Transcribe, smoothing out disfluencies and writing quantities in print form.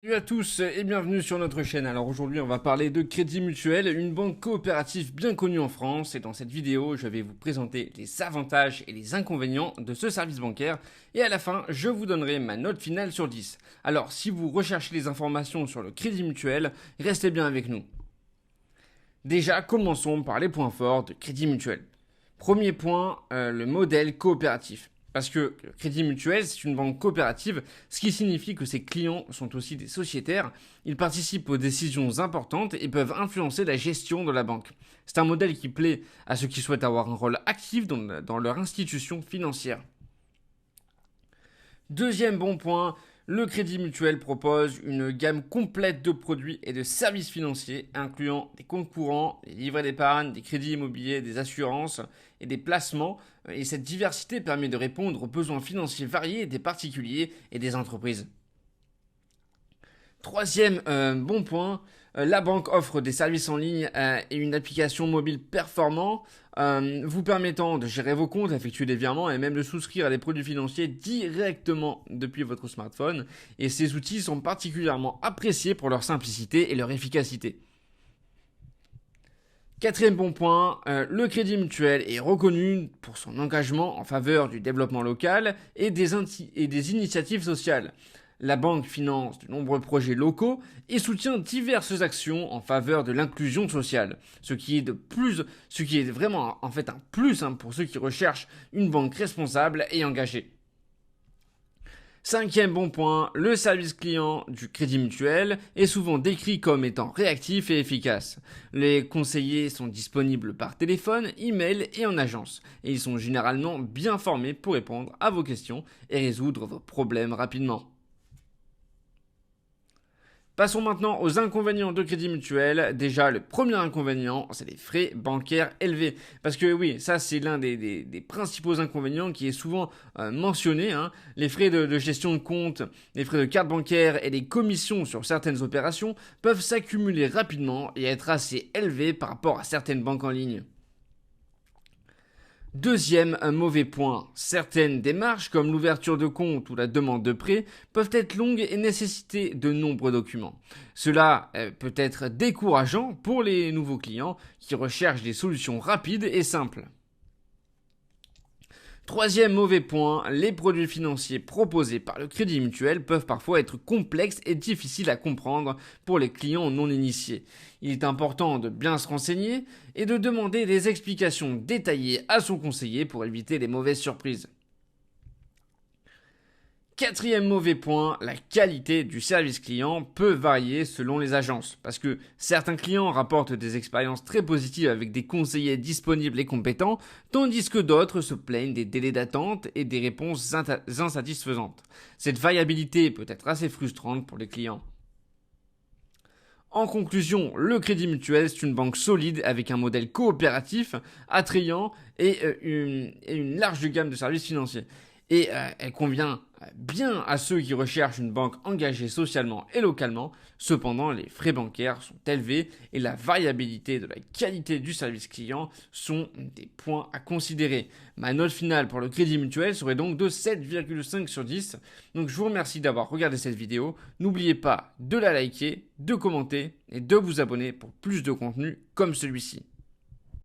Salut à tous et bienvenue sur notre chaîne. Alors aujourd'hui on va parler de Crédit Mutuel, une banque coopérative bien connue en France, et dans cette vidéo je vais vous présenter les avantages et les inconvénients de ce service bancaire et à la fin je vous donnerai ma note finale sur 10. Alors si vous recherchez les informations sur le Crédit Mutuel, restez bien avec nous. Déjà commençons par les points forts de Crédit Mutuel. Premier point, le modèle coopératif. Parce que le Crédit Mutuel, c'est une banque coopérative, ce qui signifie que ses clients sont aussi des sociétaires. Ils participent aux décisions importantes et peuvent influencer la gestion de la banque. C'est un modèle qui plaît à ceux qui souhaitent avoir un rôle actif dans leur institution financière. Deuxième bon point, le Crédit Mutuel propose une gamme complète de produits et de services financiers, incluant des comptes courants, des livrets d'épargne, des crédits immobiliers, des assurances et des placements. Et cette diversité permet de répondre aux besoins financiers variés des particuliers et des entreprises. Troisième bon point, la banque offre des services en ligne et une application mobile performant, vous permettant de gérer vos comptes, effectuer des virements et même de souscrire à des produits financiers directement depuis votre smartphone. Et ces outils sont particulièrement appréciés pour leur simplicité et leur efficacité. Quatrième bon point, le Crédit Mutuel est reconnu pour son engagement en faveur du développement local et des initiatives sociales. La banque finance de nombreux projets locaux et soutient diverses actions en faveur de l'inclusion sociale, ce qui est vraiment en fait un plus pour ceux qui recherchent une banque responsable et engagée. Cinquième bon point, le service client du Crédit Mutuel est souvent décrit comme étant réactif et efficace. Les conseillers sont disponibles par téléphone, email et en agence, et ils sont généralement bien formés pour répondre à vos questions et résoudre vos problèmes rapidement. Passons maintenant aux inconvénients de Crédit Mutuel. Déjà, le premier inconvénient, c'est les frais bancaires élevés. Parce que oui, ça c'est l'un des principaux inconvénients qui est souvent mentionné. Les frais de gestion de compte, les frais de carte bancaire et les commissions sur certaines opérations peuvent s'accumuler rapidement et être assez élevés par rapport à certaines banques en ligne. Deuxième mauvais point, certaines démarches comme l'ouverture de compte ou la demande de prêt peuvent être longues et nécessiter de nombreux documents. Cela peut être décourageant pour les nouveaux clients qui recherchent des solutions rapides et simples. Troisième mauvais point, les produits financiers proposés par le Crédit Mutuel peuvent parfois être complexes et difficiles à comprendre pour les clients non initiés. Il est important de bien se renseigner et de demander des explications détaillées à son conseiller pour éviter les mauvaises surprises. Quatrième mauvais point, la qualité du service client peut varier selon les agences. Parce que certains clients rapportent des expériences très positives avec des conseillers disponibles et compétents, tandis que d'autres se plaignent des délais d'attente et des réponses insatisfaisantes. Cette variabilité peut être assez frustrante pour les clients. En conclusion, le Crédit Mutuel, c'est une banque solide avec un modèle coopératif, attrayant et une large gamme de services financiers. Et elle convient bien à ceux qui recherchent une banque engagée socialement et localement. Cependant, les frais bancaires sont élevés et la variabilité de la qualité du service client sont des points à considérer. Ma note finale pour le Crédit Mutuel serait donc de 7,5 sur 10. Donc je vous remercie d'avoir regardé cette vidéo. N'oubliez pas de la liker, de commenter et de vous abonner pour plus de contenu comme celui-ci.